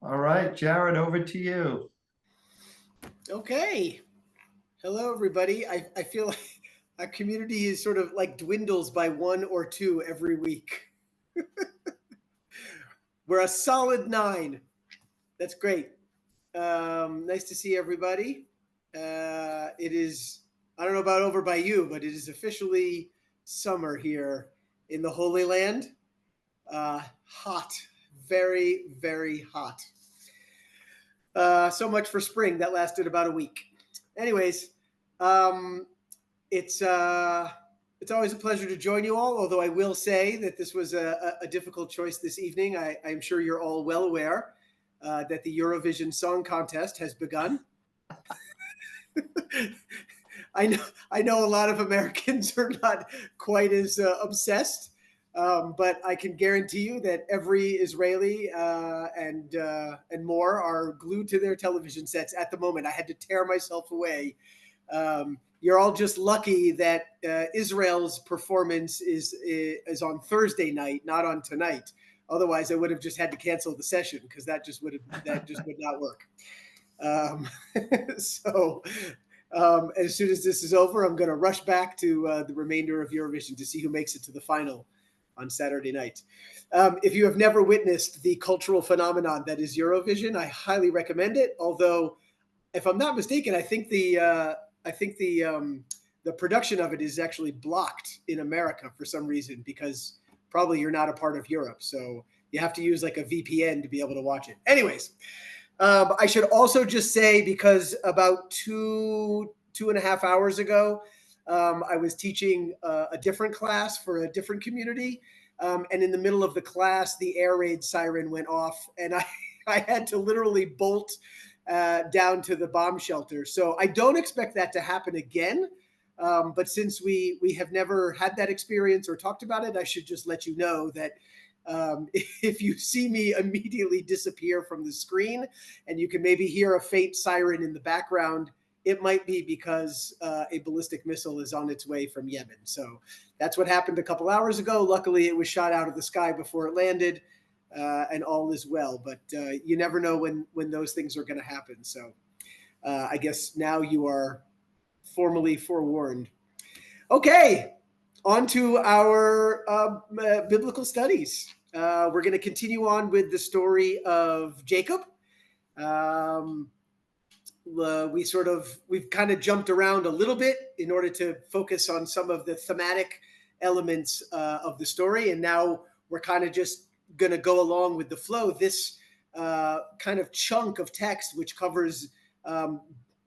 All right, Jared, over to you. Okay. Hello, everybody. I feel like our community is sort of like dwindles by one or two every week. We're a solid nine. That's great. Nice to see everybody. It is, I don't know about over by you, but it is officially summer here in the Holy Land. Hot. Very, very hot. So much for spring. That lasted about a week. Anyways, um, it's uh, it's always a pleasure to join you all. Although I will say that this was a difficult choice this evening. I'm sure you're all well aware that the Eurovision Song Contest has begun. I know a lot of Americans are not quite as obsessed, but I can guarantee you that every Israeli and more are glued to their television sets at the moment. I had to tear myself away. You're all just lucky that Israel's performance is on Thursday night, not on tonight. Otherwise, I would have just had to cancel the session because that just would not work. Um, so as soon as this is over, I'm going to rush back to the remainder of Eurovision to see who makes it to the final on Saturday night. If you have never witnessed the cultural phenomenon that is Eurovision, I highly recommend it. Although, if I'm not mistaken, I think the production of it is actually blocked in America for some reason because probably you're not a part of Europe, so you have to use like a VPN to be able to watch it. Anyways, I should also just say because about two and a half hours ago, I was teaching a different class for a different community, and in the middle of the class, the air raid siren went off, and I had to literally bolt down to the bomb shelter. So I don't expect that to happen again. But since we have never had that experience or talked about it, I should just let you know that if you see me immediately disappear from the screen and you can maybe hear a faint siren in the background, it might be because a ballistic missile is on its way from Yemen. So that's what happened a couple hours ago. Luckily, it was shot out of the sky before it landed, and all is well. But you never know when those things are going to happen. So I guess now you are formally forewarned. Okay, on to our biblical studies. We're going to continue on with the story of Jacob. Um, we've kind of jumped around a little bit in order to focus on some of the thematic elements of the story, and now we're kind of just going to go along with the flow. This kind of chunk of text, which covers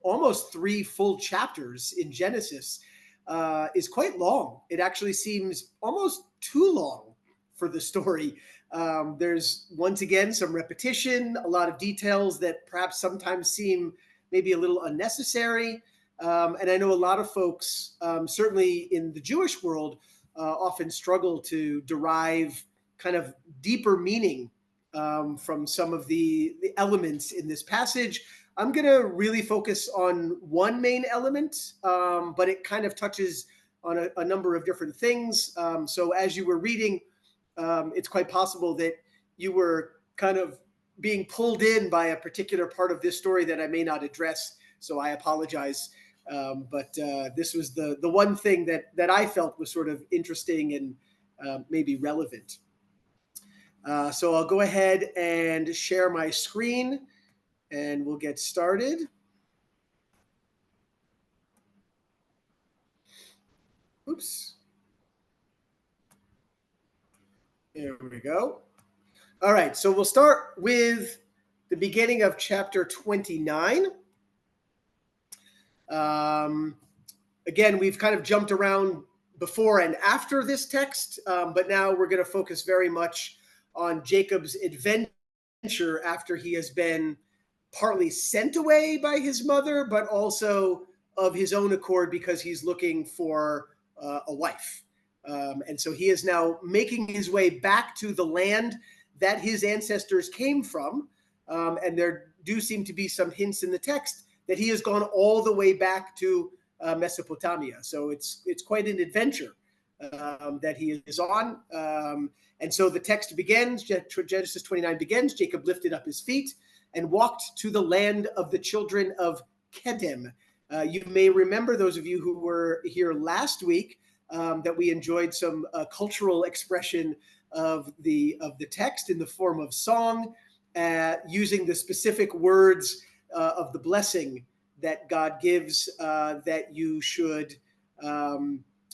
almost 3 full chapters in Genesis, is quite long. It actually seems almost too long for the story. There's once again some repetition, a lot of details that perhaps sometimes seem maybe a little unnecessary. And I know a lot of folks, certainly in the Jewish world, often struggle to derive kind of deeper meaning from some of the elements in this passage. I'm going to really focus on one main element, but it kind of touches on a number of different things. So as you were reading, it's quite possible that you were kind of being pulled in by a particular part of this story that I may not address. So I apologize. But this was the one thing that I felt was sort of interesting and maybe relevant. So I'll go ahead and share my screen and we'll get started. Oops. There we go. All right, so we'll start with the beginning of chapter 29. Again, we've kind of jumped around before and after this text, but now we're going to focus very much on Jacob's adventure after he has been partly sent away by his mother, but also of his own accord because he's looking for a wife. And so he is now making his way back to the land that his ancestors came from. And there do seem to be some hints in the text that he has gone all the way back to Mesopotamia. So it's quite an adventure. that he is on. And so the text begins, Genesis 29 begins, Jacob lifted up his feet and walked to the land of the children of Kedem. You may remember, those of you who were here last week, that we enjoyed some cultural expression of the text in the form of song, using the specific words of the blessing that God gives, that you should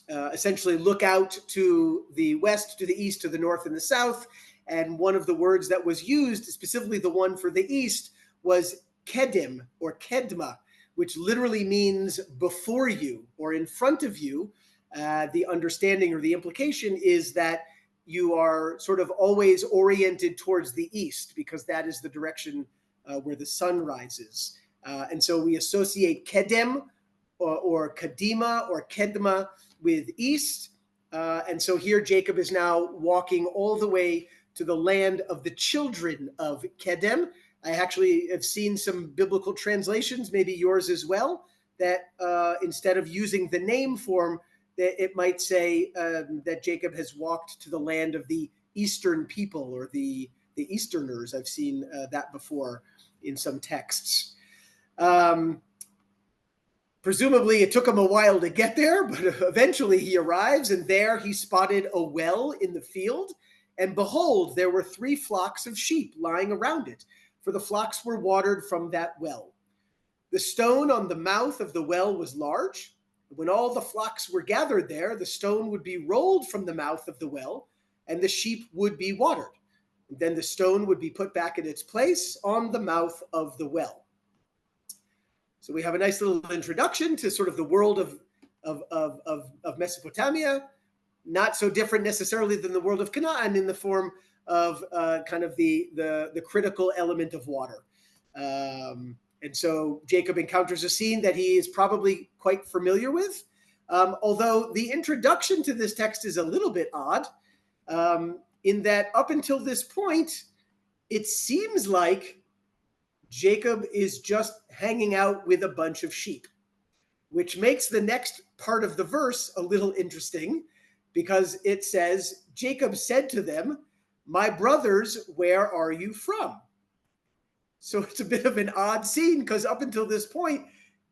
essentially look out to the west, to the east, to the north, and the south. And one of the words that was used, specifically the one for the east, was kedim or kedma, which literally means before you or in front of you. The understanding or the implication is that you are sort of always oriented towards the east, because that is the direction where the sun rises. And so we associate kedem or kadima or kedma with east. And so here Jacob is now walking all the way to the land of the children of Kedem. I actually have seen some biblical translations, maybe yours as well, that instead of using the name form, that it might say that Jacob has walked to the land of the Eastern people, or the Easterners. I've seen that before in some texts. Presumably it took him a while to get there, but eventually he arrives, and there he spotted a well in the field. And behold, there were 3 flocks of sheep lying around it, for the flocks were watered from that well. The stone on the mouth of the well was large. When all the flocks were gathered there, the stone would be rolled from the mouth of the well, and the sheep would be watered. And then the stone would be put back in its place on the mouth of the well. So we have a nice little introduction to sort of the world of Mesopotamia, not so different necessarily than the world of Canaan in the form of kind of the critical element of water. And so Jacob encounters a scene that he is probably quite familiar with, although the introduction to this text is a little bit odd, in that up until this point, it seems like Jacob is just hanging out with a bunch of sheep, which makes the next part of the verse a little interesting, because it says, Jacob said to them, "My brothers, where are you from?" So it's a bit of an odd scene, because up until this point,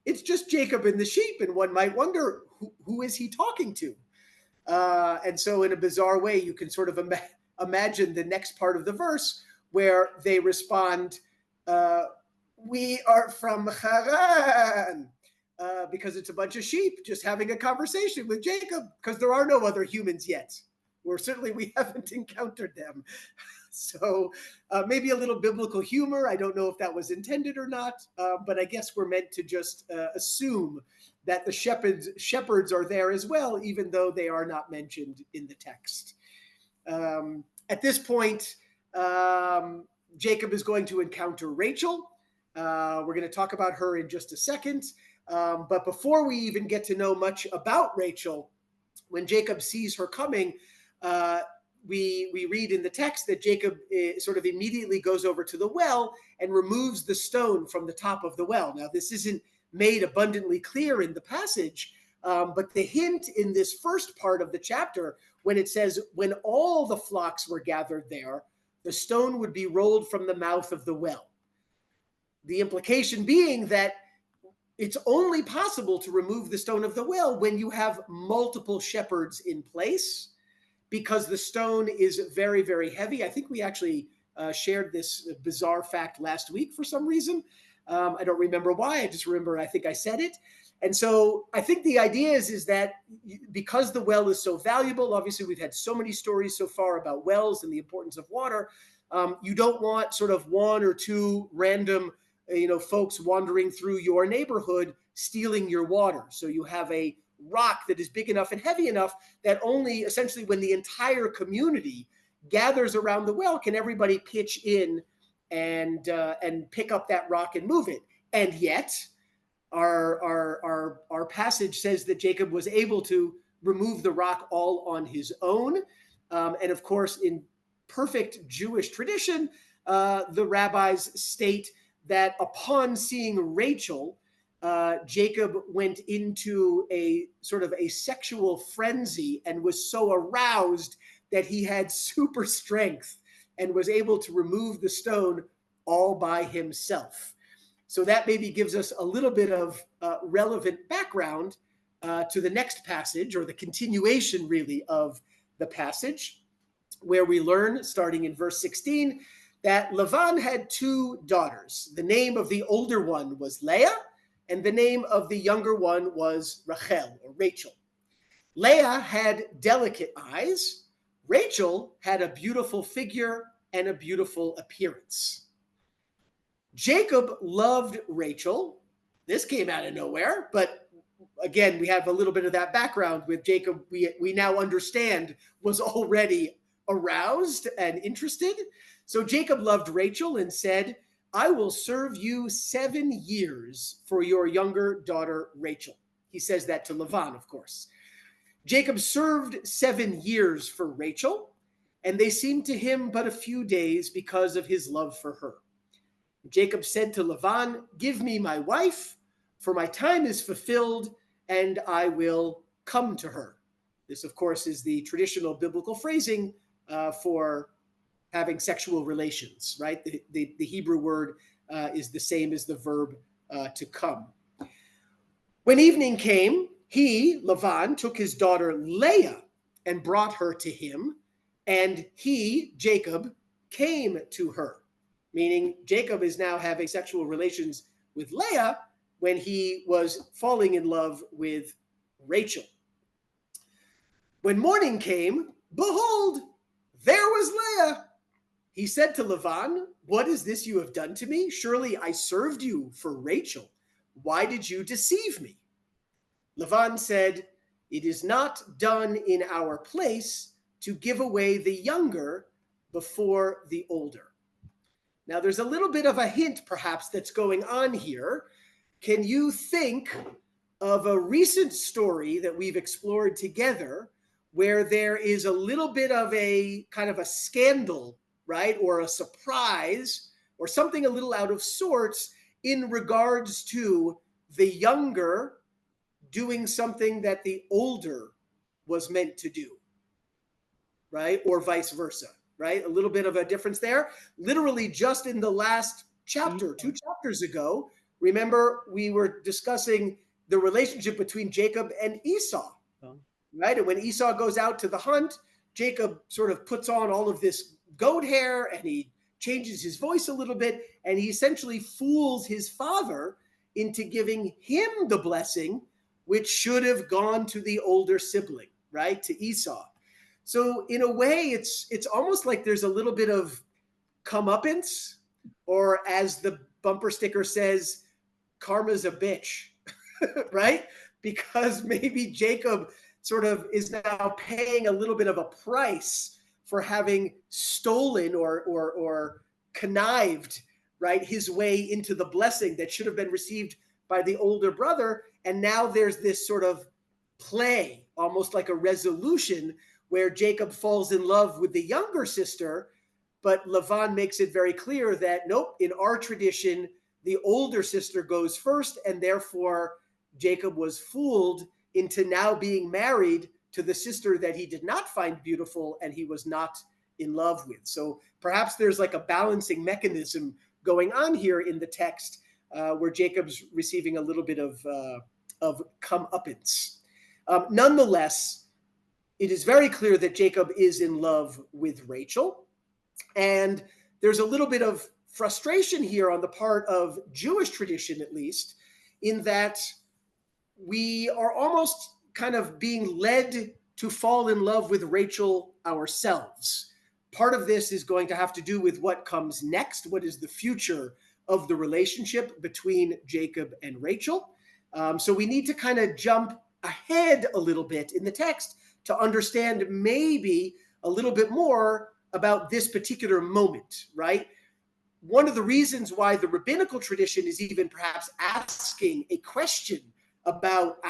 it's just Jacob and the sheep, and one might wonder, who is he talking to? And so in a bizarre way, you can sort of imagine the next part of the verse where they respond, "We are from Haran," because it's a bunch of sheep just having a conversation with Jacob, because there are no other humans yet, or certainly we haven't encountered them. So maybe a little biblical humor. I don't know if that was intended or not, but I guess we're meant to just assume that the shepherds are there as well, even though they are not mentioned in the text. At this point, Jacob is going to encounter Rachel. We're going to talk about her in just a second. But before we even get to know much about Rachel, when Jacob sees her coming, we read in the text that Jacob sort of immediately goes over to the well and removes the stone from the top of the well. Now, this isn't made abundantly clear in the passage, but the hint in this first part of the chapter, when it says, when all the flocks were gathered there, the stone would be rolled from the mouth of the well. The implication being that it's only possible to remove the stone of the well when you have multiple shepherds in place, because the stone is very, very heavy. I think we actually shared this bizarre fact last week for some reason. I don't remember why. I just remember I think I said it. And so I think the idea is that because the well is so valuable, obviously we've had so many stories so far about wells and the importance of water. You don't want sort of 1 or 2 random folks wandering through your neighborhood stealing your water. So you have a rock that is big enough and heavy enough that only essentially when the entire community gathers around the well can everybody pitch in and pick up that rock and move it. And yet our passage says that Jacob was able to remove the rock all on his own. And of course, in perfect Jewish tradition, the rabbis state that upon seeing Rachel, Jacob went into a sort of a sexual frenzy and was so aroused that he had super strength and was able to remove the stone all by himself. So that maybe gives us a little bit of relevant background to the next passage, or the continuation really of the passage, where we learn, starting in verse 16, that Lavan had two daughters. The name of the older one was Leah, and the name of the younger one was Rachel, or Rachel. Leah had delicate eyes. Rachel had a beautiful figure and a beautiful appearance. Jacob loved Rachel. This came out of nowhere, but again, we have a little bit of that background with Jacob. We now understand was already aroused and interested. So Jacob loved Rachel and said, "I will serve you 7 years for your younger daughter Rachel." He says that to Lavan, of course. Jacob served 7 years for Rachel, and they seemed to him but a few days because of his love for her. Jacob said to Lavan, "Give me my wife, for my time is fulfilled, and I will come to her." This, of course, is the traditional biblical phrasing for having sexual relations, right? The Hebrew word is the same as the verb to come. When evening came, he, Lavan, took his daughter Leah and brought her to him, and he, Jacob, came to her. Meaning Jacob is now having sexual relations with Leah when he was falling in love with Rachel. When morning came, behold, there was Leah. He said to Lavan, "What is this you have done to me? Surely I served you for Rachel. Why did you deceive me?" Lavan said, "It is not done in our place to give away the younger before the older." Now, there's a little bit of a hint, perhaps, that's going on here. Can you think of a recent story that we've explored together where there is a little bit of a kind of a scandal, right, or a surprise, or something a little out of sorts in regards to the younger doing something that the older was meant to do, right, or vice versa? Right? A little bit of a difference there. Literally just in the last chapter, 2 chapters ago, remember we were discussing the relationship between Jacob and Esau, right? And when Esau goes out to the hunt, Jacob sort of puts on all of this goat hair and he changes his voice a little bit, and he essentially fools his father into giving him the blessing, which should have gone to the older sibling, right? To Esau. So in a way, it's almost like there's a little bit of comeuppance, or as the bumper sticker says, karma's a bitch, right? Because maybe Jacob sort of is now paying a little bit of a price for having stolen or connived, right, his way into the blessing that should have been received by the older brother. And now there's this sort of play, almost like a resolution, where Jacob falls in love with the younger sister, but Lavan makes it very clear that, nope, in our tradition, the older sister goes first, and therefore Jacob was fooled into now being married to the sister that he did not find beautiful and he was not in love with. So perhaps there's like a balancing mechanism going on here in the text where Jacob's receiving a little bit of comeuppance. Nonetheless, it is very clear that Jacob is in love with Rachel. And there's a little bit of frustration here on the part of Jewish tradition, at least, in that we are almost kind of being led to fall in love with Rachel ourselves. Part of this is going to have to do with what comes next. What is the future of the relationship between Jacob and Rachel? So we need to kind of jump ahead a little bit in the text to understand maybe a little bit more about this particular moment, right? One of the reasons why the rabbinical tradition is even perhaps asking a question about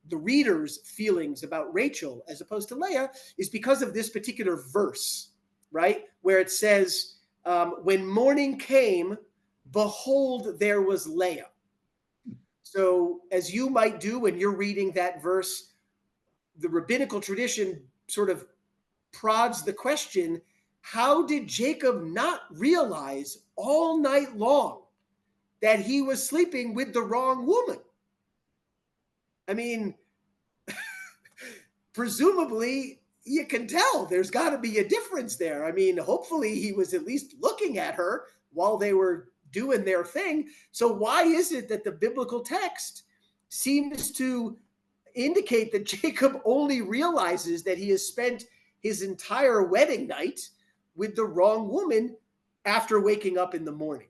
the reader's feelings about Rachel as opposed to Leah is because of this particular verse, right? Where it says, when morning came, behold, there was Leah. So, as you might do when you're reading that verse, the rabbinical tradition sort of prods the question, how did Jacob not realize all night long that he was sleeping with the wrong woman? I mean, presumably you can tell there's got to be a difference there. I mean, hopefully he was at least looking at her while they were doing their thing. So why is it that the biblical text seems to indicate that Jacob only realizes that he has spent his entire wedding night with the wrong woman after waking up in the morning?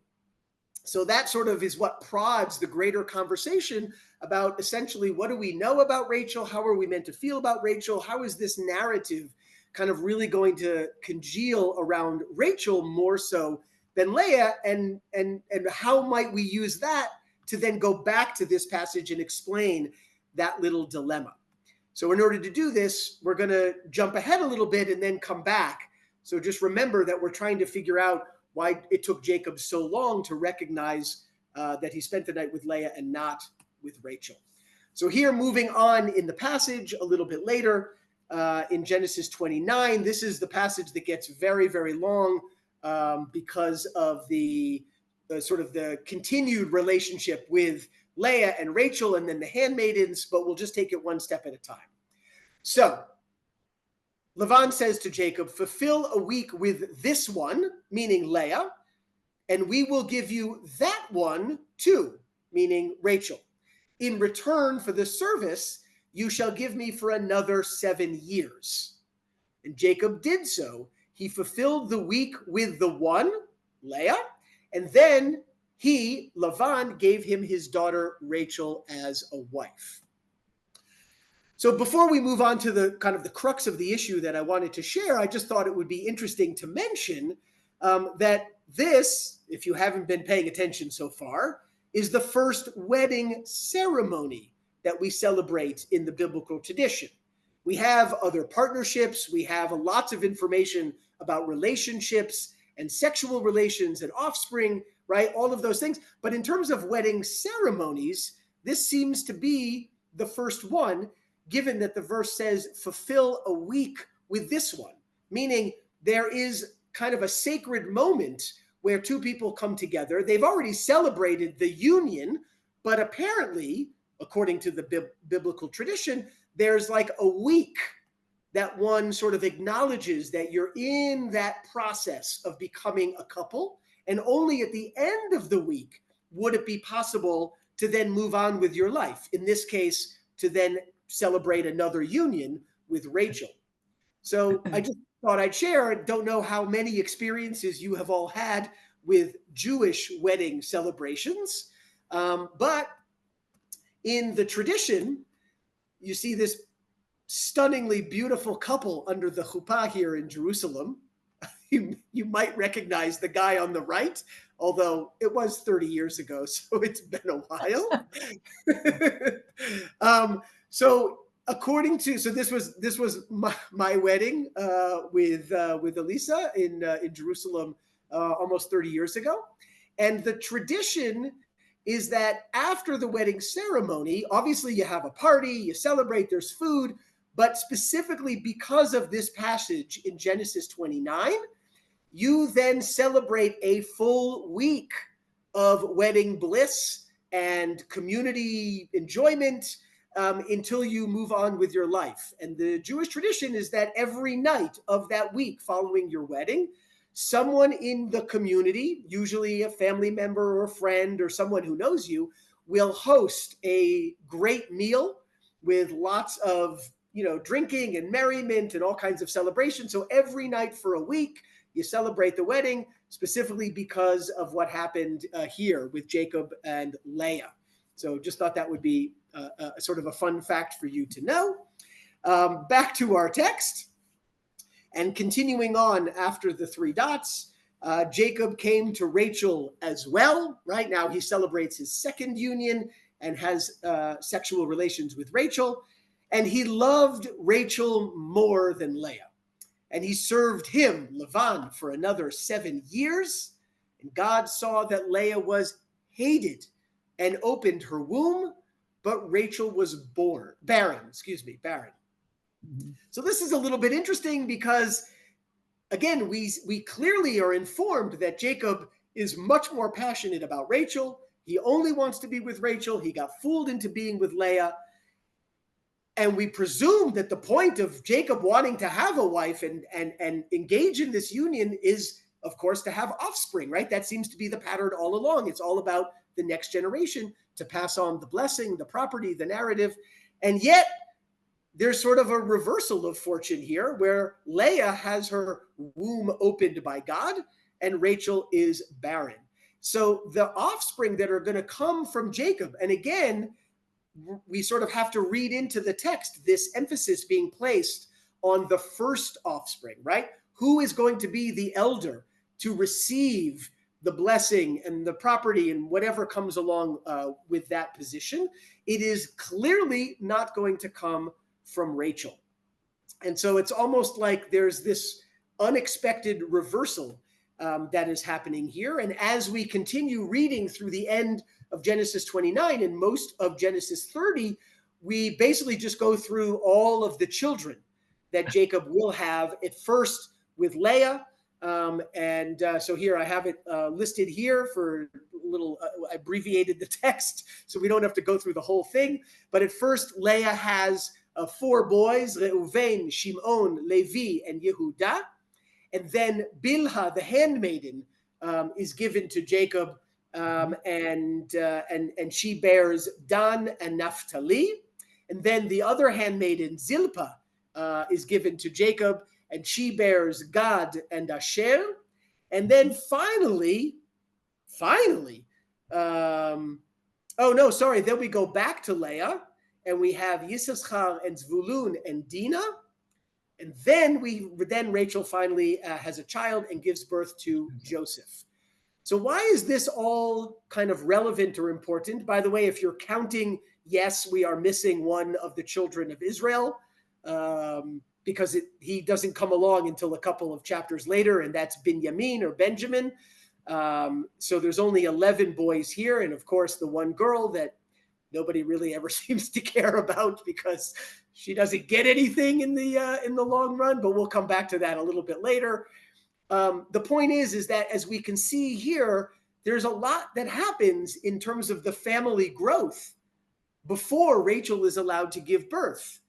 So that sort of is what prods the greater conversation about essentially what do we know about Rachel? How are we meant to feel about Rachel? How is this narrative kind of really going to congeal around Rachel more so than Leah? And how might we use that to then go back to this passage and explain that little dilemma? So in order to do this, we're going to jump ahead a little bit and then come back. So just remember that we're trying to figure out why it took Jacob so long to recognize that he spent the night with Leah and not with Rachel. So here, moving on in the passage a little bit later, in Genesis 29, this is the passage that gets very, very long because of the sort of the continued relationship with Leah and Rachel and then the handmaidens, but we'll just take it one step at a time. So Laban says to Jacob, fulfill a week with this one, meaning Leah, and we will give you that one too, meaning Rachel. In return for the service, you shall give me for another 7 years. And Jacob did so. He fulfilled the week with the one, Leah, and then he, Laban, gave him his daughter Rachel as a wife. So before we move on to the kind of the crux of the issue that I wanted to share, I just thought it would be interesting to mention that this, if you haven't been paying attention so far, is the first wedding ceremony that we celebrate in the biblical tradition. We have other partnerships. We have lots of information about relationships and sexual relations and offspring, right? All of those things. But in terms of wedding ceremonies, this seems to be the first one, given that the verse says, fulfill a week with this one, meaning there is kind of a sacred moment where two people come together. They've already celebrated the union, but apparently, according to the biblical tradition, there's like a week that one sort of acknowledges that you're in that process of becoming a couple. And only at the end of the week would it be possible to then move on with your life. In this case, to then celebrate another union with Rachel. So I just thought I'd share. Don't know how many experiences you have all had with Jewish wedding celebrations, but in the tradition, you see this stunningly beautiful couple under the chuppah here in Jerusalem. You might recognize the guy on the right, although it was 30 years ago, so it's been a while. So according to, so this was my wedding with Elisa in Jerusalem almost 30 years ago, and the tradition is that after the wedding ceremony, obviously you have a party, you celebrate, there's food, but specifically because of this passage in Genesis 29, you then celebrate a full week of wedding bliss and community enjoyment until you move on with your life. And the Jewish tradition is that every night of that week following your wedding, someone in the community, usually a family member or a friend or someone who knows you, will host a great meal with lots of, drinking and merriment and all kinds of celebrations. So every night for a week, you celebrate the wedding, specifically because of what happened here with Jacob and Leah. So just thought that would be a sort of a fun fact for you to know. Back to our text. And continuing on after the three dots, Jacob came to Rachel as well. Right now he celebrates his second union and has sexual relations with Rachel. And he loved Rachel more than Leah. And he served him, Laban, for another 7 years. And God saw that Leah was hated and opened her womb, but Rachel was barren. Mhm. So this is a little bit interesting because, again, we clearly are informed that Jacob is much more passionate about Rachel. He only wants to be with Rachel. He got fooled into being with Leah. And we presume that the point of Jacob wanting to have a wife and engage in this union is, of course, to have offspring, right? That seems to be the pattern all along. It's all about the next generation to pass on the blessing, the property, the narrative. And yet there's sort of a reversal of fortune here where Leah has her womb opened by God and Rachel is barren. So the offspring that are going to come from Jacob, and again, we sort of have to read into the text this emphasis being placed on the first offspring, right? Who is going to be the elder to receive the blessing and the property and whatever comes along with that position? It is clearly not going to come from Rachel. And so it's almost like there's this unexpected reversal that is happening here. And as we continue reading through the end of Genesis 29 and most of Genesis 30, we basically just go through all of the children that Jacob will have at first with Leah. So here I have it listed here for a little abbreviated the text so we don't have to go through the whole thing. But at first, Leah has 4 boys, Reuven, Shimon, Levi, and Yehudah. And then Bilhah, the handmaiden, is given to Jacob, and she bears Dan and Naphtali. And then the other handmaiden, Zilpah, is given to Jacob, and she bears Gad and Asher. And then finally, then we go back to Leah, and we have Yisachar and Zvulun and Dinah. And then Rachel finally has a child and gives birth to Joseph. So why is this all kind of relevant or important? By the way, if you're counting, yes, we are missing one of the children of Israel, because he doesn't come along until a couple of chapters later, and that's Binyamin or Benjamin. So there's only 11 boys here, and of course the one girl that nobody really ever seems to care about because she doesn't get anything in the long run, but we'll come back to that a little bit later. The point is that as we can see here, there's a lot that happens in terms of the family growth before Rachel is allowed to give birth.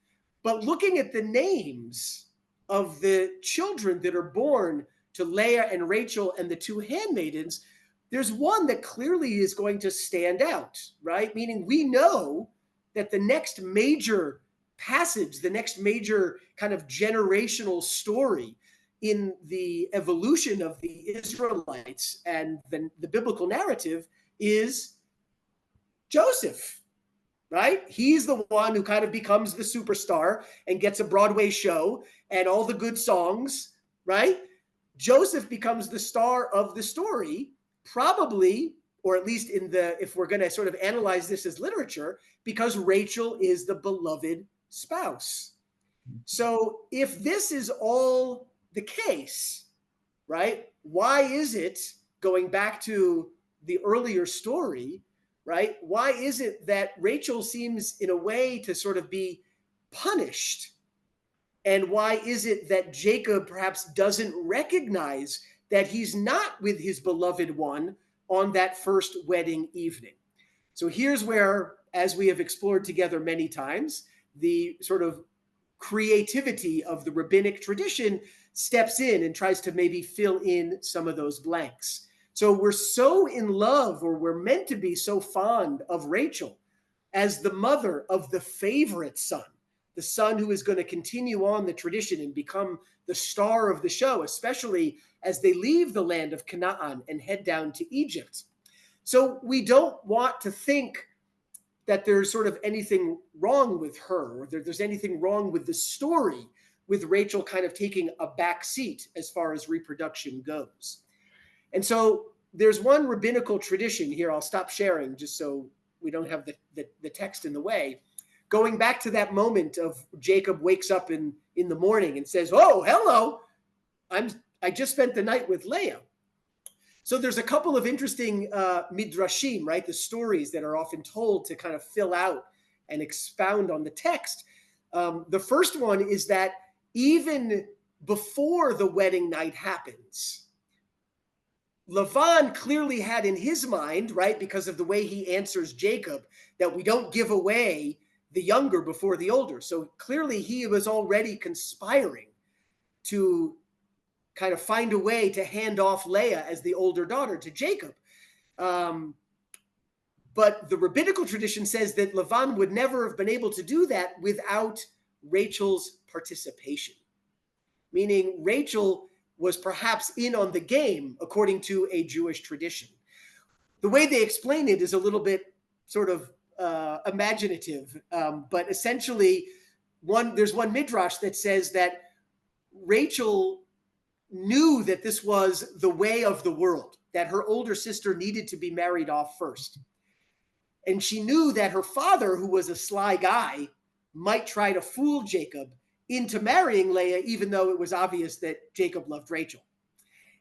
But looking at the names of the children that are born to Leah and Rachel and the 2 handmaidens, there's one that clearly is going to stand out, right? Meaning we know that the next major passage, the next major kind of generational story in the evolution of the Israelites and the biblical narrative is Joseph, right? He's the one who kind of becomes the superstar and gets a Broadway show and all the good songs, right? Joseph becomes the star of the story, probably, or at least if we're going to sort of analyze this as literature, because Rachel is the beloved spouse. So if this is all the case, right, why is it, going back to the earlier story, right, why is it that Rachel seems in a way to sort of be punished? And why is it that Jacob perhaps doesn't recognize that he's not with his beloved one on that first wedding evening? So here's where, as we have explored together many times, the sort of creativity of the rabbinic tradition steps in and tries to maybe fill in some of those blanks. So we're so in love, or we're meant to be so fond of Rachel as the mother of the favorite son, the son who is going to continue on the tradition and become the star of the show, especially as they leave the land of Canaan and head down to Egypt. So we don't want to think that there's sort of anything wrong with her, or there's anything wrong with the story, with Rachel kind of taking a back seat as far as reproduction goes. And so there's one rabbinical tradition here. I'll stop sharing just so we don't have the text in the way. Going back to that moment of Jacob wakes up in the morning and says, "Oh, hello, I just spent the night with Leah." So there's a couple of interesting midrashim, right? The stories that are often told to kind of fill out and expound on the text. The first one is that even before the wedding night happens, Lavan clearly had in his mind, right, because of the way he answers Jacob, that we don't give away the younger before the older. So clearly he was already conspiring to kind of find a way to hand off Leah as the older daughter to Jacob. But the rabbinical tradition says that Lavan would never have been able to do that without Rachel's participation, meaning Rachel was perhaps in on the game according to a Jewish tradition. The way they explain it is a little bit sort of imaginative, but essentially there's one midrash that says that Rachel knew that this was the way of the world, that her older sister needed to be married off first. And she knew that her father, who was a sly guy, might try to fool Jacob into marrying Leah, even though it was obvious that Jacob loved Rachel.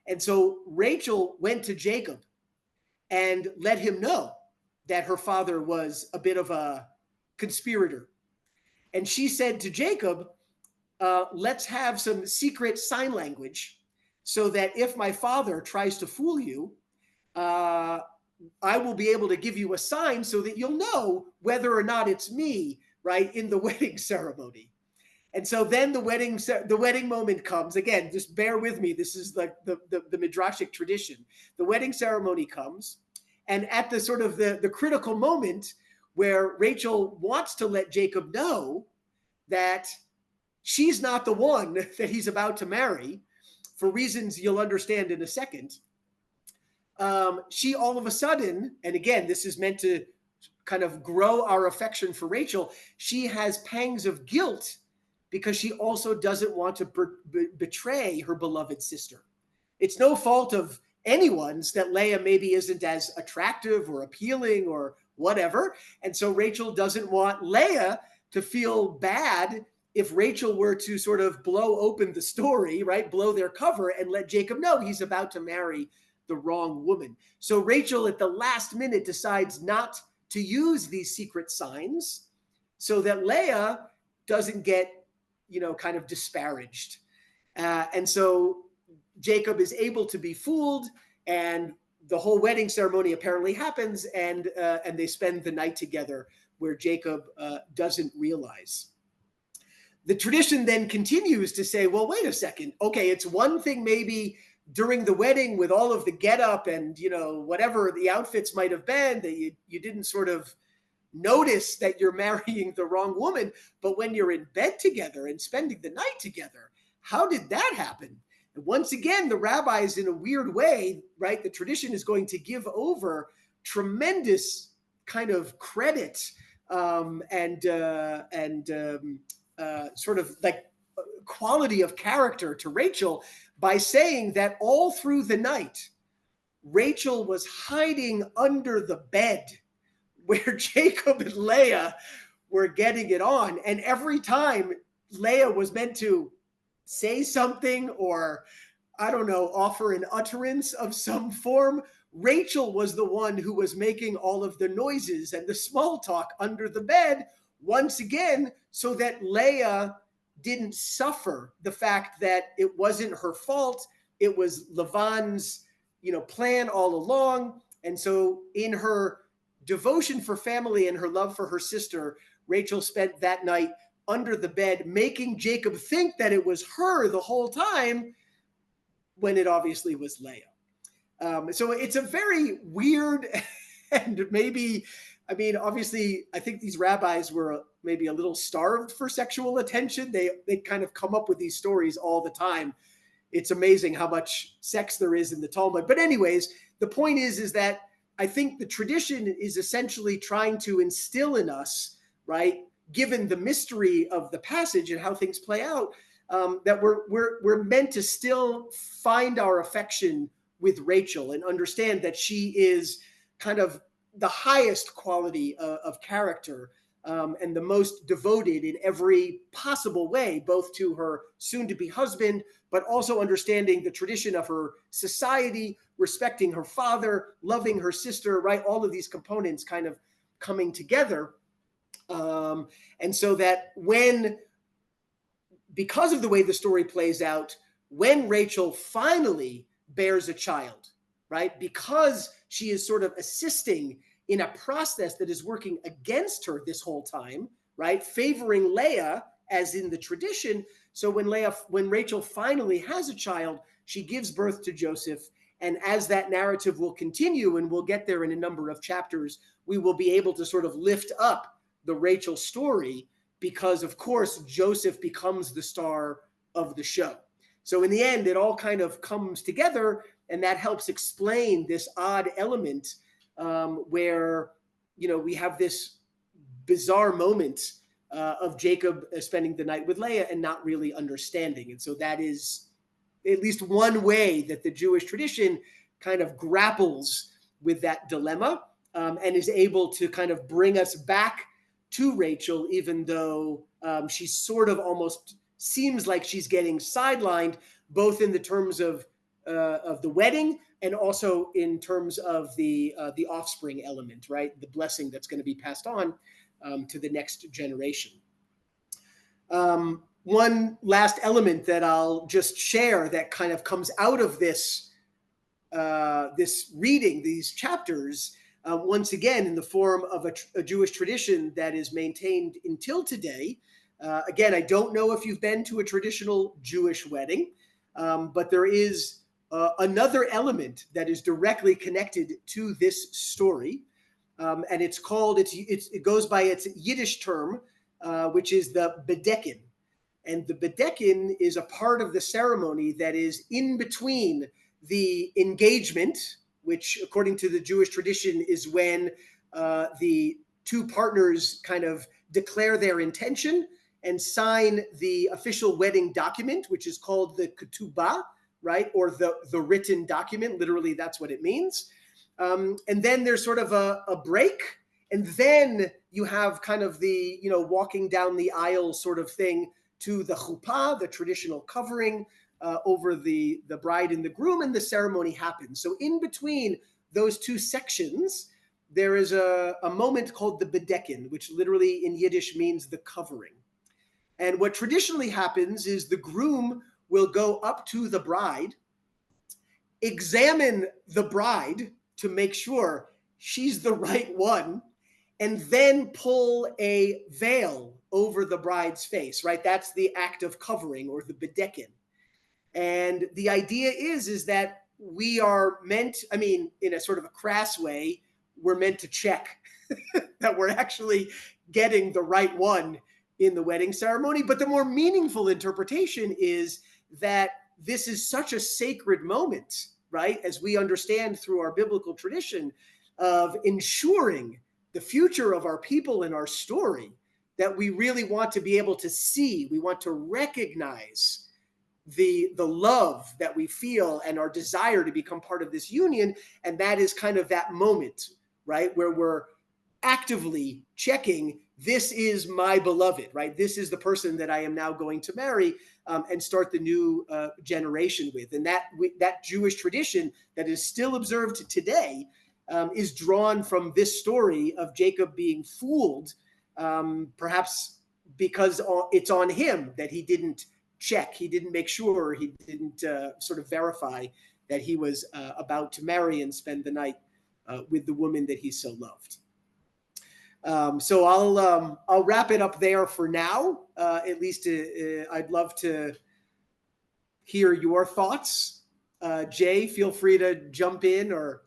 And so Rachel went to Jacob and let him know that her father was a bit of a conspirator. And she said to Jacob, let's have some secret sign language so that if my father tries to fool you, I will be able to give you a sign so that you'll know whether or not it's me, right, in the wedding ceremony. And so then the wedding moment comes. Again, just bear with me. This is like the midrashic tradition. The wedding ceremony comes, and at the sort of the critical moment where Rachel wants to let Jacob know that she's not the one that he's about to marry, for reasons you'll understand in a second, she all of a sudden, and again, this is meant to kind of grow our affection for Rachel, she has pangs of guilt because she also doesn't want to betray her beloved sister. It's no fault of anyone's that Leah maybe isn't as attractive or appealing or whatever. And so Rachel doesn't want Leah to feel bad if Rachel were to sort of blow open the story, right, blow their cover and let Jacob know he's about to marry the wrong woman. So Rachel at the last minute decides not to use these secret signs so that Leah doesn't get, kind of disparaged. And so Jacob is able to be fooled, and the whole wedding ceremony apparently happens, and they spend the night together where Jacob doesn't realize. The tradition then continues to say, well, wait a second. Okay, it's one thing maybe during the wedding with all of the getup and, whatever the outfits might have been, that you didn't sort of notice that you're marrying the wrong woman. But when you're in bed together and spending the night together, how did that happen? And once again, the rabbis, in a weird way, right, the tradition is going to give over tremendous kind of credit and sort of like quality of character to Rachel by saying that all through the night, Rachel was hiding under the bed where Jacob and Leah were getting it on. And every time Leah was meant to say something or, I don't know, offer an utterance of some form, Rachel was the one who was making all of the noises and the small talk under the bed, once again, so that Leah didn't suffer the fact that it wasn't her fault. It was Lavan's, plan all along. And so in her devotion for family and her love for her sister, Rachel spent that night under the bed, making Jacob think that it was her the whole time, when it obviously was Leah. So it's a very weird and maybe, obviously, I think these rabbis were maybe a little starved for sexual attention. They kind of come up with these stories all the time. It's amazing how much sex there is in the Talmud. But anyways, the point is that I think the tradition is essentially trying to instill in us, right, given the mystery of the passage and how things play out, that we're meant to still find our affection with Rachel and understand that she is kind of the highest quality of character and the most devoted in every possible way, both to her soon-to-be husband, but also understanding the tradition of her society, respecting her father, loving her sister, right? All of these components kind of coming together. And so that because of the way the story plays out, when Rachel finally bears a child, right? Because she is sort of assisting in a process that is working against her this whole time, right? Favoring Leah as in the tradition. So when Rachel finally has a child, she gives birth to Joseph. And as that narrative will continue, and we'll get there in a number of chapters, we will be able to sort of lift up the Rachel story because, of course, Joseph becomes the star of the show. So in the end, it all kind of comes together, and that helps explain this odd element where, we have this bizarre moment of Jacob spending the night with Leah and not really understanding. And so that is at least one way that the Jewish tradition kind of grapples with that dilemma and is able to kind of bring us back to Rachel, even though she sort of almost seems like she's getting sidelined, both in the terms of the wedding and also in terms of the offspring element, right? The blessing that's going to be passed on to the next generation. One last element that I'll just share that kind of comes out of this reading, these chapters, once again in the form of a Jewish tradition that is maintained until today. Again, I don't know if you've been to a traditional Jewish wedding, but there is another element that is directly connected to this story, and it's called, it goes by its Yiddish term, which is the bedekin. And the bedekin is a part of the ceremony that is in between the engagement, which according to the Jewish tradition is when the two partners kind of declare their intention and sign the official wedding document, which is called the ketubah, right? Or the written document. Literally, that's what it means. And then there's sort of a break. And then you have kind of the, walking down the aisle sort of thing to the chuppah, the traditional covering over the bride and the groom, and the ceremony happens. So in between those two sections, there is a moment called the bedekin, which literally in Yiddish means the covering. And what traditionally happens is the groom will go up to the bride, examine the bride to make sure she's the right one, and then pull a veil over the bride's face, right? That's the act of covering, or the bedekin. And the idea is that we are meant, in a sort of a crass way, we're meant to check that we're actually getting the right one in the wedding ceremony. But the more meaningful interpretation is that this is such a sacred moment, right? As we understand through our biblical tradition of ensuring the future of our people and our story, that we really want to be able to see, we want to recognize the love that we feel and our desire to become part of this union. And that is kind of that moment, right? Where we're actively checking, this is my beloved, right? This is the person that I am now going to marry and start the new generation with. And that Jewish tradition that is still observed today is drawn from this story of Jacob being fooled, perhaps because it's on him that he didn't check, he didn't make sure, he didn't sort of verify that he was about to marry and spend the night with the woman that he so loved. So I'll wrap it up there for now. At least I'd love to hear your thoughts. Jay, feel free to jump in or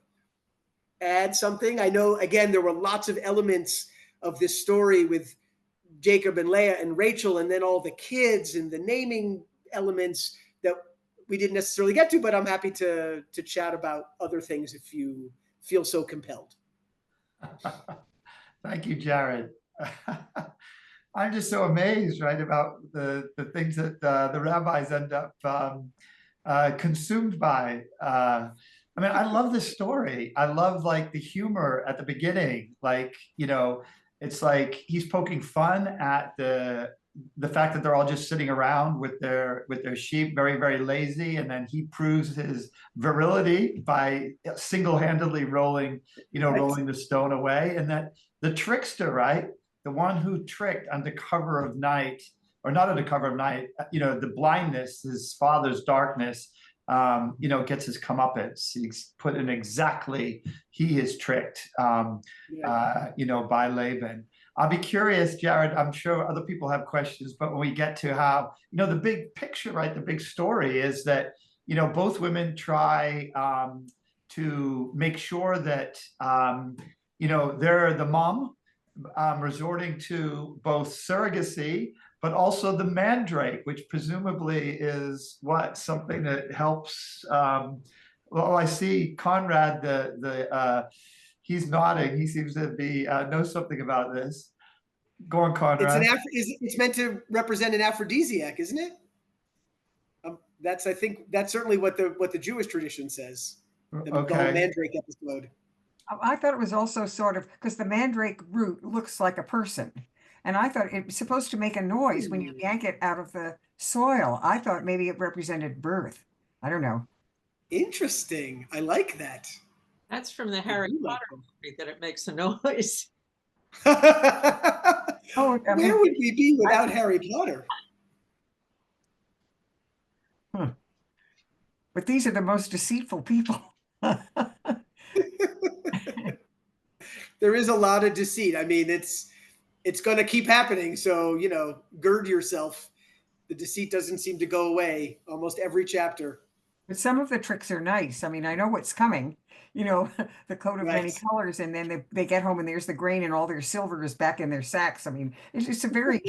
add something. I know, again, there were lots of elements of this story with Jacob and Leah and Rachel, and then all the kids and the naming elements that we didn't necessarily get to, but I'm happy to chat about other things if you feel so compelled. Thank you, Jared. I'm just so amazed, right, about the things that the rabbis end up consumed by. I love this story. I love like the humor at the beginning, like, it's like he's poking fun at the fact that they're all just sitting around with their sheep, very, very lazy, and then he proves his virility by single-handedly rolling, rolling the stone away. And that the trickster, right, the one who tricked under cover of night, or not under cover of night, the blindness, his father's darkness, gets his comeuppance. He's put in exactly, he is tricked, by Laban. I'll be curious, Jared, I'm sure other people have questions, but when we get to how, the big picture, right, the big story is that, both women try to make sure that, they're the mom resorting to both surrogacy, but also the mandrake, which presumably is what, something that helps. Well, I see Conrad, he's nodding. He seems to be knows something about this. Go on, Conrad. It's meant to represent an aphrodisiac, isn't it? I think that's certainly what the Jewish tradition says. The whole mandrake episode. I thought it was also sort of, because the mandrake root looks like a person, and I thought it was supposed to make a noise when you yank it out of the soil. I thought maybe it represented birth. I don't know. Interesting. I like that. That's from the Harry Potter movie, that it makes a noise. Where would we be without Harry Potter? But these are the most deceitful people. There is a lot of deceit. I mean, it's going to keep happening. So, gird yourself. The deceit doesn't seem to go away almost every chapter. But some of the tricks are nice. I mean, I know what's coming, the coat of many colors, and then they get home and there's the grain and all their silver is back in their sacks. I mean, it's just a very,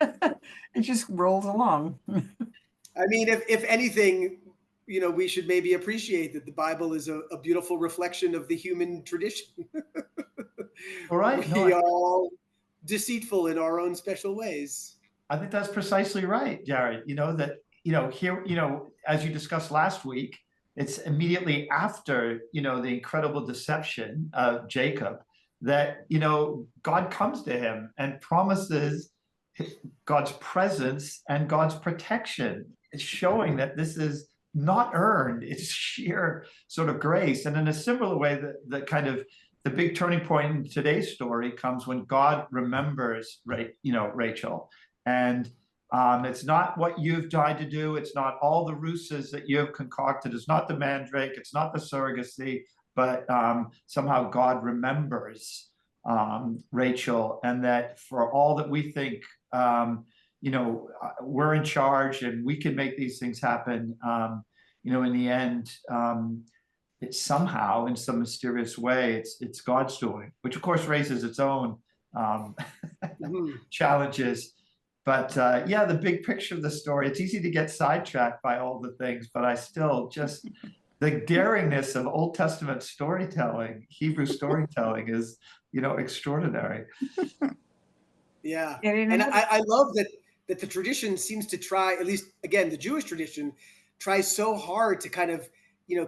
it just rolls along. I mean, if anything, we should maybe appreciate that the Bible is a beautiful reflection of the human tradition. All right. We are all deceitful in our own special ways. I think that's precisely right, Jared. Here, as you discussed last week, it's immediately after, the incredible deception of Jacob that, God comes to him and promises God's presence and God's protection. It's showing that this is not earned. It's sheer sort of grace. And in a similar way, the kind of the big turning point in today's story comes when God remembers, Rachel. And it's not what you've tried to do. It's not all the ruses that you have concocted. It's not the mandrake. It's not the surrogacy, but somehow God remembers Rachel, and that for all that we think, we're in charge and we can make these things happen. In the end, it's somehow, in some mysterious way, it's God's doing, which of course raises its own challenges. But the big picture of the story, it's easy to get sidetracked by all the things, but I still just, the daringness of Old Testament storytelling, Hebrew storytelling is, extraordinary. Yeah. And I love that the tradition seems to try, at least, again, the Jewish tradition tries so hard to kind of,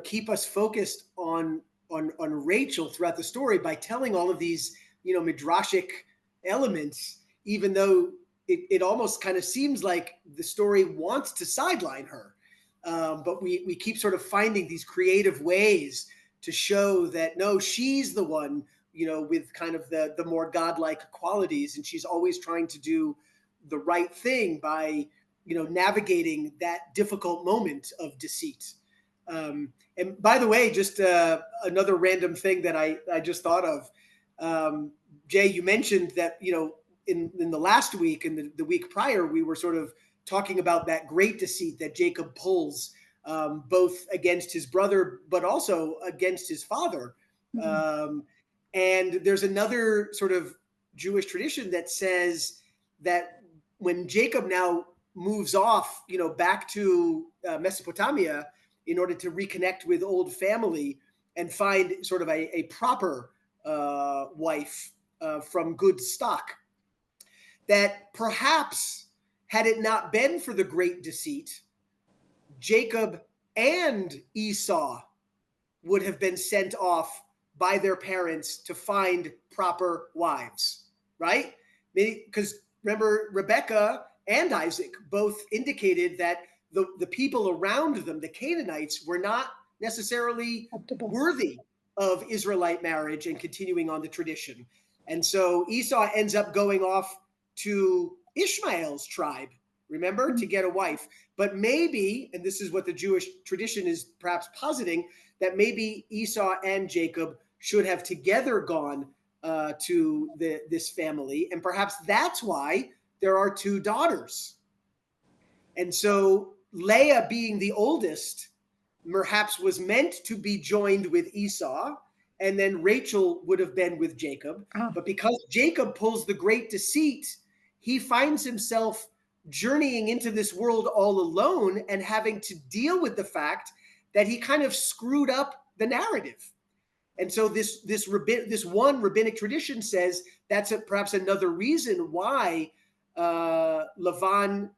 keep us focused on Rachel throughout the story by telling all of these, midrashic elements, even though it almost kind of seems like the story wants to sideline her. But we keep sort of finding these creative ways to show that, no, she's the one, with kind of the more godlike qualities. And she's always trying to do the right thing by, navigating that difficult moment of deceit. And by the way, just another random thing that I just thought of, Jay, you mentioned that, in the last week and the week prior, we were sort of talking about that great deceit that Jacob pulls, both against his brother, but also against his father. Mm-hmm. And there's another sort of Jewish tradition that says that when Jacob now moves off, back to Mesopotamia in order to reconnect with old family and find sort of a proper wife from good stock, that perhaps had it not been for the great deceit, Jacob and Esau would have been sent off by their parents to find proper wives. right? Because remember, Rebecca and Isaac both indicated that the people around them, the Canaanites, were not necessarily worthy of Israelite marriage and continuing on the tradition. And so Esau ends up going off to Ishmael's tribe, remember, to get a wife. But maybe, and this is what the Jewish tradition is perhaps positing, that maybe Esau and Jacob should have together gone to this family. And perhaps that's why there are two daughters. And so Leah, being the oldest, perhaps was meant to be joined with Esau, and then Rachel would have been with Jacob. Oh. But because Jacob pulls the great deceit, he finds himself journeying into this world all alone and having to deal with the fact that he kind of screwed up the narrative. And so this one rabbinic tradition says that's perhaps another reason why Lavan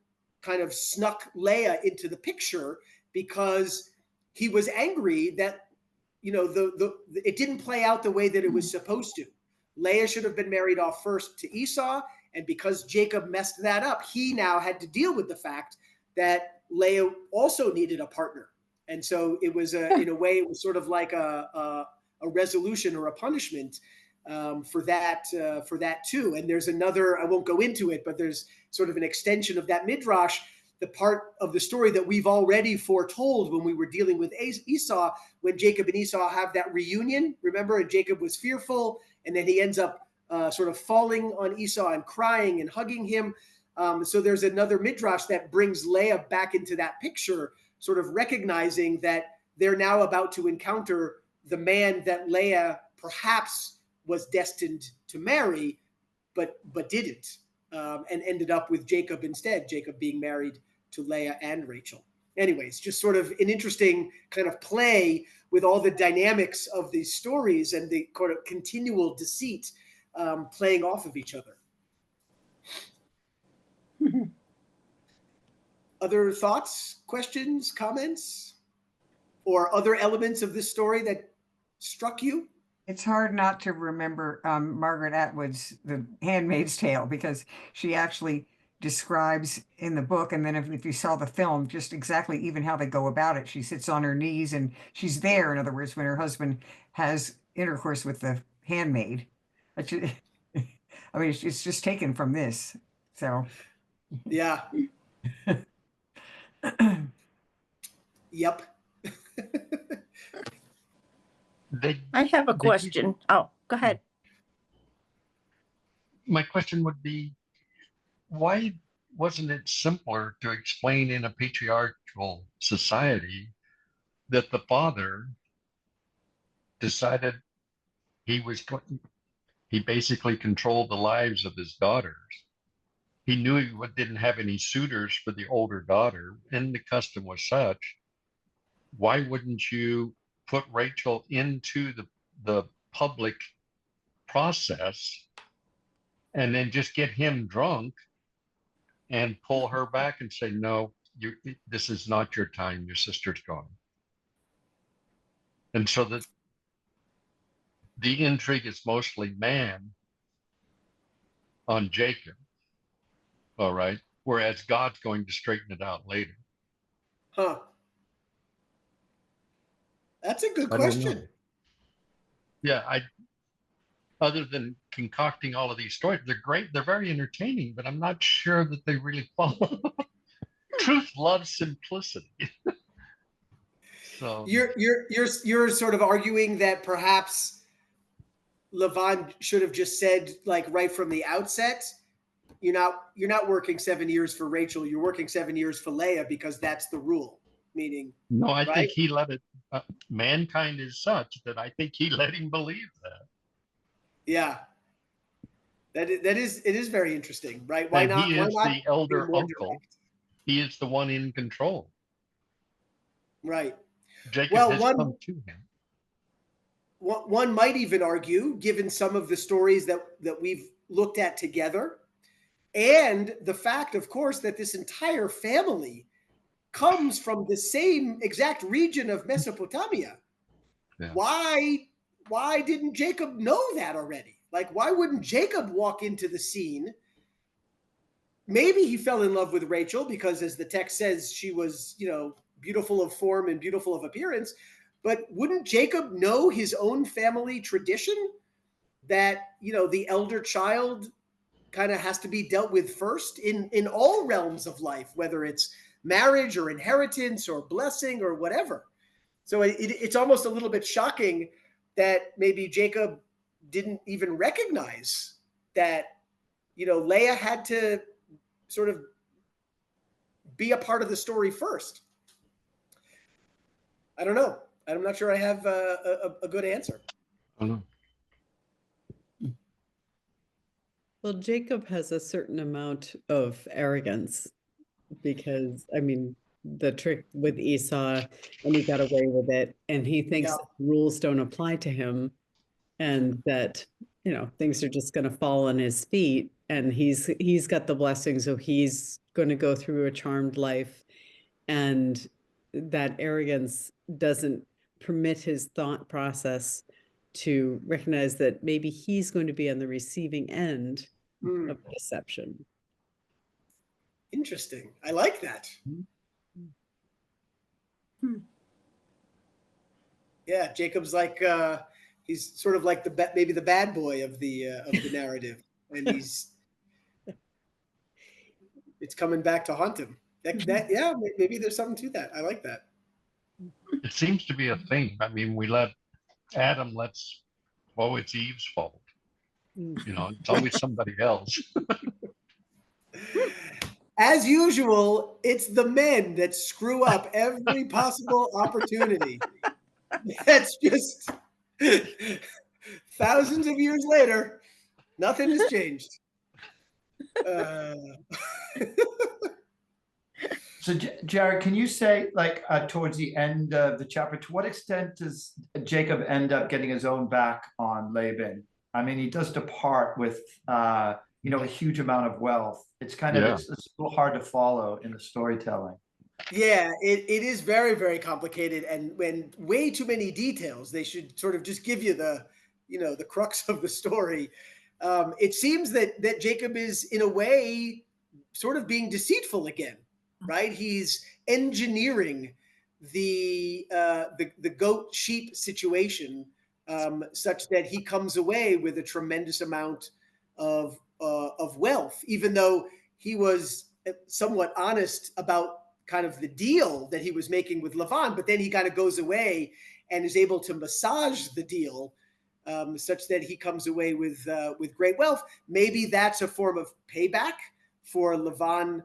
kind of snuck Leah into the picture, because he was angry that, you know, it didn't play out the way that it was supposed to. Leah should have been married off first to Esau, and because Jacob messed that up, he now had to deal with the fact that Leah also needed a partner. And so it was in a way, it was sort of like a resolution or a punishment for that too. And there's another, I won't go into it, but there's sort of an extension of that midrash, the part of the story that we've already foretold when we were dealing with Esau, when Jacob and Esau have that reunion, remember, and Jacob was fearful, and then he ends up sort of falling on Esau and crying and hugging him. So there's another midrash that brings Leah back into that picture, sort of recognizing that they're now about to encounter the man that Leah perhaps was destined to marry, but didn't, and ended up with Jacob instead, Jacob being married to Leah and Rachel. Anyways, just sort of an interesting kind of play with all the dynamics of these stories and the kind of continual deceit playing off of each other. Other thoughts, questions, comments, or other elements of this story that struck you? It's hard not to remember Margaret Atwood's The Handmaid's Tale, because she actually describes in the book, and then if you saw the film, just exactly even how they go about it. She sits on her knees and she's there, in other words, when her husband has intercourse with the handmaid. I mean, it's just taken from this. So, yeah. Yep. I have a question. Oh, go ahead. My question would be, why wasn't it simpler to explain in a patriarchal society that the father decided he basically controlled the lives of his daughters? He knew he didn't have any suitors for the older daughter, and the custom was such. Why wouldn't you put Rachel into the public process and then just get him drunk and pull her back and say, no, this is not your time. Your sister's gone. And so the intrigue is mostly man on Jacob. All right. Whereas God's going to straighten it out later. Huh. That's a good question. Yeah, other than concocting all of these stories, they're great. They're very entertaining, but I'm not sure that they really follow. Truth loves simplicity. So you're sort of arguing that perhaps Lavan should have just said, like, right from the outset, you're not working 7 years for Rachel. You're working 7 years for Leah, because that's the rule. Meaning, no, I right? think he let it. Mankind is such that I think he let him believe that. Yeah, it is very interesting, right? Why not? He is the elder uncle. Direct? He is the one in control. Right. Jacob has come to him. One might even argue, given some of the stories that we've looked at together, and the fact, of course, that this entire family comes from the same exact region of Mesopotamia. Yeah. Why didn't Jacob know that already? Like, why wouldn't Jacob walk into the scene? Maybe he fell in love with Rachel because, as the text says, she was, beautiful of form and beautiful of appearance. But wouldn't Jacob know his own family tradition that, the elder child kind of has to be dealt with first in all realms of life, whether it's marriage or inheritance or blessing or whatever. So it's almost a little bit shocking that maybe Jacob didn't even recognize that, Leah had to sort of be a part of the story first. I don't know. I'm not sure I have a good answer. I don't know. Well, Jacob has a certain amount of arrogance because, I mean, the trick with Esau, and he got away with it, and he thinks rules don't apply to him, and that, things are just going to fall on his feet, and he's got the blessing, so he's going to go through a charmed life, and that arrogance doesn't permit his thought process to recognize that maybe he's going to be on the receiving end of deception. Interesting. I like that. Yeah, Jacob's like he's sort of like maybe the bad boy of the narrative, and it's coming back to haunt him. Yeah, maybe there's something to that. I like that. It seems to be a thing. I mean, it's Eve's fault. It's always somebody else. As usual, it's the men that screw up every possible opportunity. That's just thousands of years later, nothing has changed. So, Jared, can you say, like, towards the end of the chapter, to what extent does Jacob end up getting his own back on Laban? I mean, he does depart with, a huge amount of wealth. It's kind of, it's a little hard to follow in the storytelling. Yeah, it is very, very complicated, and when way too many details. They should sort of just give you the crux of the story. It seems that Jacob is, in a way, sort of being deceitful again, right? He's engineering the goat sheep situation such that he comes away with a tremendous amount of wealth, even though he was somewhat honest about kind of the deal that he was making with Lavan, but then he kind of goes away and is able to massage the deal such that he comes away with great wealth. Maybe that's a form of payback for Lavan,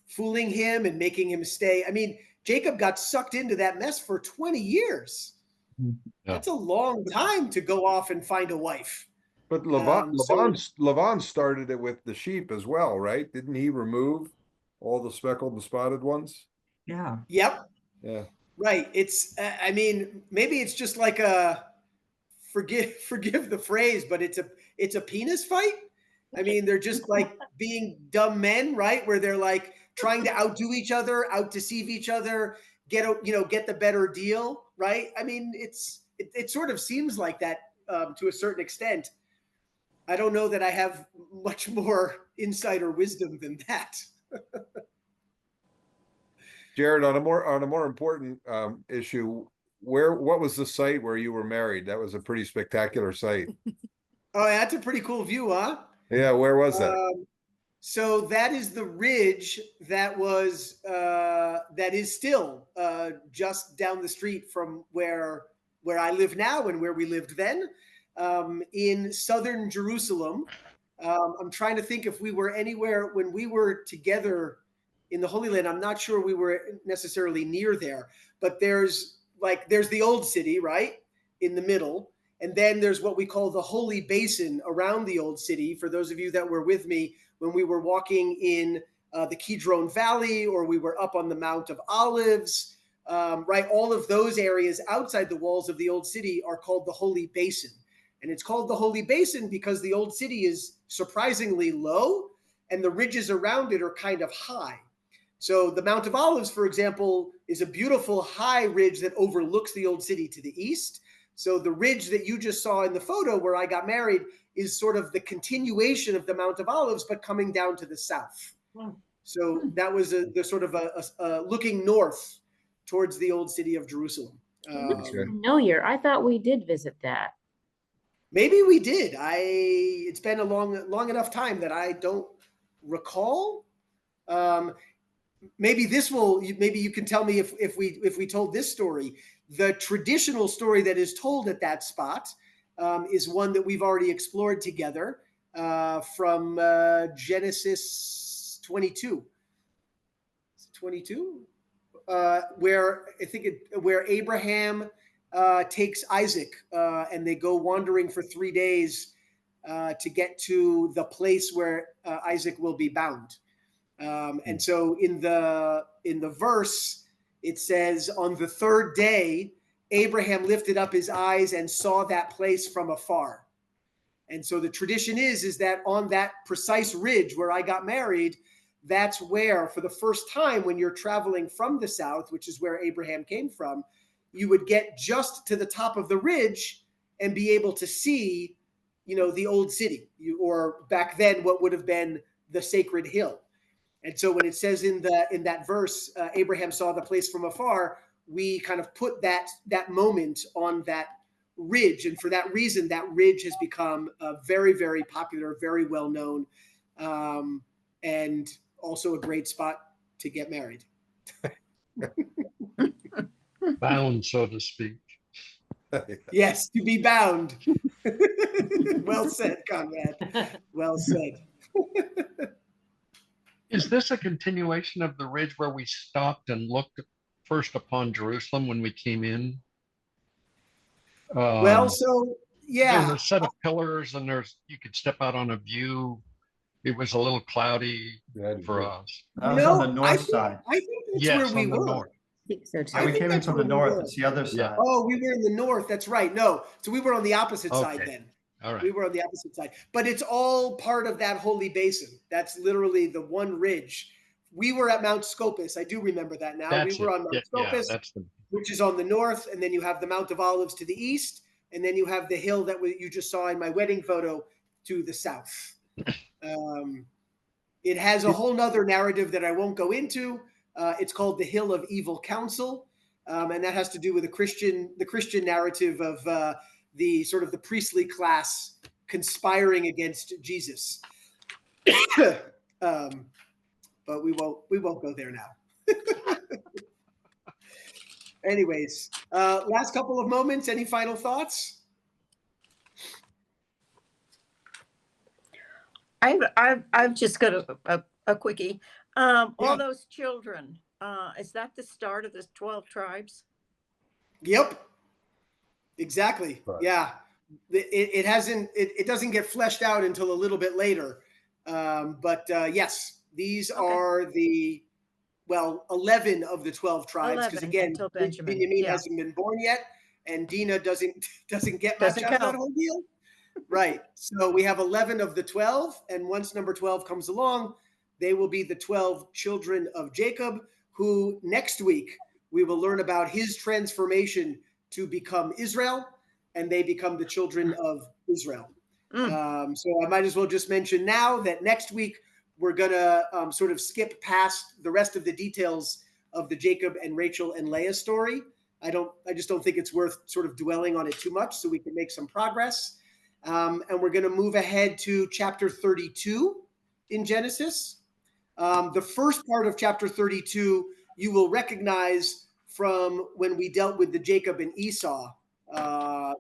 fooling him and making him stay. I mean, Jacob got sucked into that mess for 20 years. Yeah. That's a long time to go off and find a wife. But Lavan started it with the sheep as well, right? Didn't he remove all the speckled and spotted ones? Yeah. Yep. Yeah. Right. It's, I mean, maybe it's just like forgive the phrase, but it's a penis fight. I mean, they're just like being dumb men, right? Where they're like trying to outdo each other, outdeceive each other, get the better deal, right? I mean, it sort of seems like that to a certain extent. I don't know that I have much more insight or wisdom than that. Jared, on a more important issue, what was the site where you were married? That was a pretty spectacular site. Oh, that's a pretty cool view, huh? Yeah, where was that? So that is the ridge that is still just down the street from where I live now and where we lived then, in southern Jerusalem. I'm trying to think if we were anywhere when we were together in the Holy Land. I'm not sure we were necessarily near there, but there's the old city, right, in the middle. And then there's what we call the Holy Basin around the old city. For those of you that were with me when we were walking in the Kidron Valley, or we were up on the Mount of Olives, right? All of those areas outside the walls of the old city are called the Holy Basin. And it's called the Holy Basin because the old city is surprisingly low and the ridges around it are kind of high. So the Mount of Olives, for example, is a beautiful high ridge that overlooks the old city to the east. So the ridge that you just saw in the photo where I got married is sort of the continuation of the Mount of Olives, but coming down to the south. So that was the sort of a looking north towards the old city of Jerusalem. Familiar. I thought we did visit that. Maybe we did. It's been a long enough time that I don't recall. Maybe you can tell me if we told this story. The traditional story that is told at that spot is one that we've already explored together from Genesis 22. 22, where where Abraham takes Isaac and they go wandering for 3 days to get to the place where Isaac will be bound. And so in the verse, it says, on the third day, Abraham lifted up his eyes and saw that place from afar. And so the tradition is that on that precise ridge where I got married, that's where, for the first time, when you're traveling from the south, which is where Abraham came from, you would get just to the top of the ridge and be able to see, the old city, or back then what would have been the sacred hill. And so when it says in that verse, Abraham saw the place from afar, we kind of put that moment on that ridge. And for that reason, that ridge has become very, very popular, very well known, and also a great spot to get married. Bound, so to speak. Yes, to be bound. Well said, Conrad. Well said. Is this a continuation of the ridge where we stopped and looked first upon Jerusalem when we came in? Well, so yeah, there's a set of pillars, and you could step out on a view. It was a little cloudy for us. That was on the north side. I think that's where we were. I think so too. Yeah, we came in from the north. It's the other side. Oh, we were in the north. That's right. No, so we were on the opposite side then. All right. We were on the opposite side, but it's all part of that holy basin. That's literally the one ridge. We were at Mount Scopus. I do remember that now. We were on Mount Scopus, which is on the north, and then you have the Mount of Olives to the east, and then you have the hill that you just saw in my wedding photo to the south. It has a whole nother narrative that I won't go into. It's called the Hill of Evil Counsel, and that has to do with the Christian narrative of the sort of the priestly class conspiring against Jesus. But we won't go there now. Anyways, last couple of moments. Any final thoughts? I've just got a quickie. All Yeah. those children, is that the start of the 12 tribes? Yep. Exactly. Right. Yeah. It doesn't get fleshed out until a little bit later. But yes, these are 11 of the 12 tribes. Because again, Benjamin hasn't been born yet, and Dinah doesn't get much out of that whole deal. Right. So we have 11 of the 12, and once number 12 comes along, they will be the 12 children of Jacob, who next week we will learn about his transformation to become Israel, and they become the children of Israel. So I might as well just mention now that next week we're going to sort of skip past the rest of the details of the Jacob and Rachel and Leah story. I just don't think it's worth sort of dwelling on it too much, so we can make some progress. And we're going to move ahead to chapter 32 in Genesis. The first part of chapter 32 you will recognize from when we dealt with the Jacob and Esau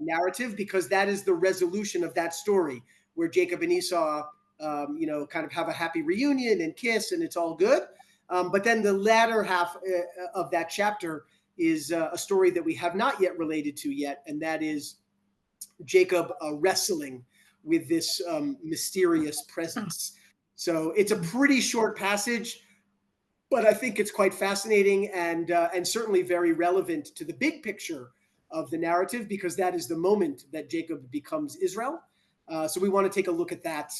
narrative, because that is the resolution of that story, where Jacob and Esau, kind of have a happy reunion and kiss, and it's all good. But then the latter half of that chapter is a story that we have not yet related to yet, and that is Jacob wrestling with this mysterious presence. So it's a pretty short passage, but I think it's quite fascinating and certainly very relevant to the big picture of the narrative, because that is the moment that Jacob becomes Israel. So we want to take a look at that.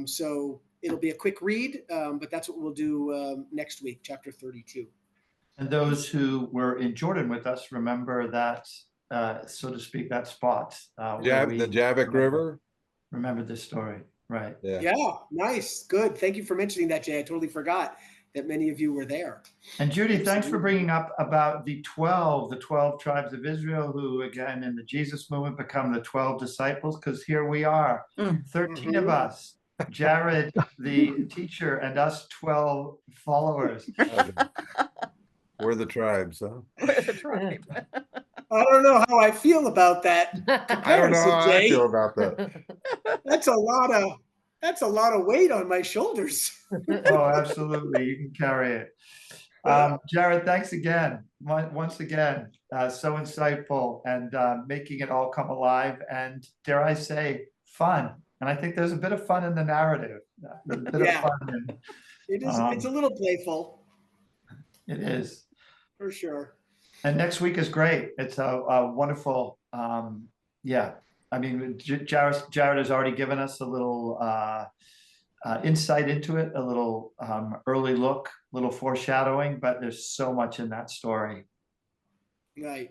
So it'll be a quick read, but that's what we'll do next week, chapter 32. And those who were in Jordan with us, remember that so to speak, that spot. Where The Javik River. Remember this story, right? Yeah. Yeah, nice, good. Thank you for mentioning that, Jay. I totally forgot that many of you were there. And Judy, thanks for Absolutely. bringing up about the 12 tribes of Israel, who again in the Jesus movement become the 12 disciples, because here we are, 13 of us, Jared, the teacher, and us 12 followers. We're the tribes, huh? We're the tribe. I don't know how I feel about that I don't know comparison, how I Jay. feel about that. That's a lot of weight on my shoulders. Oh, absolutely. You can carry it. Jared, thanks again. Once again, so insightful and making it all come alive and, dare I say, fun. And I think there's a bit of fun in the narrative. There's a bit of fun in, It is. It's a little playful. it is. For sure. And next week is great. It's a wonderful, yeah. I mean, Jared has already given us a little insight into it, a little early look, little foreshadowing, but there's so much in that story. Right.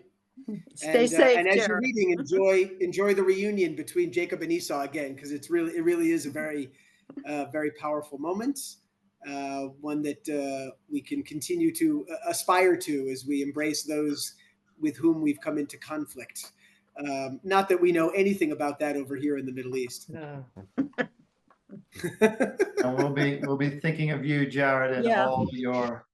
Stay safe, and as you're Jared. reading, enjoy the reunion between Jacob and Esau again, because it really is a very very powerful moment, one that we can continue to aspire to as we embrace those with whom we've come into conflict. Not that we know anything about that over here in the Middle East. No. And we'll be thinking of you, Jared, and Yeah. all your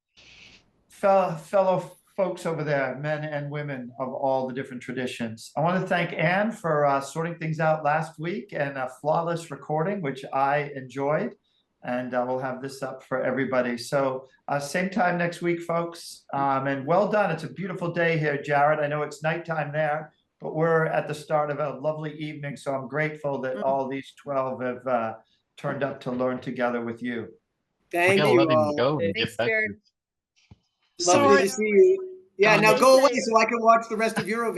fellow folks over there, men and women of all the different traditions. I want to thank Anne for sorting things out last week and a flawless recording, which I enjoyed. And we'll have this up for everybody. So same time next week, folks. And well done. It's a beautiful day here, Jared. I know it's nighttime there, but we're at the start of a lovely evening. So I'm grateful that all these 12 have turned up to learn together with you. Thank We gotta you let him all. go and Thanks, get back. Jared. Lovely to see you. Yeah, now Stay go away safe. so I can watch the rest of Eurovision.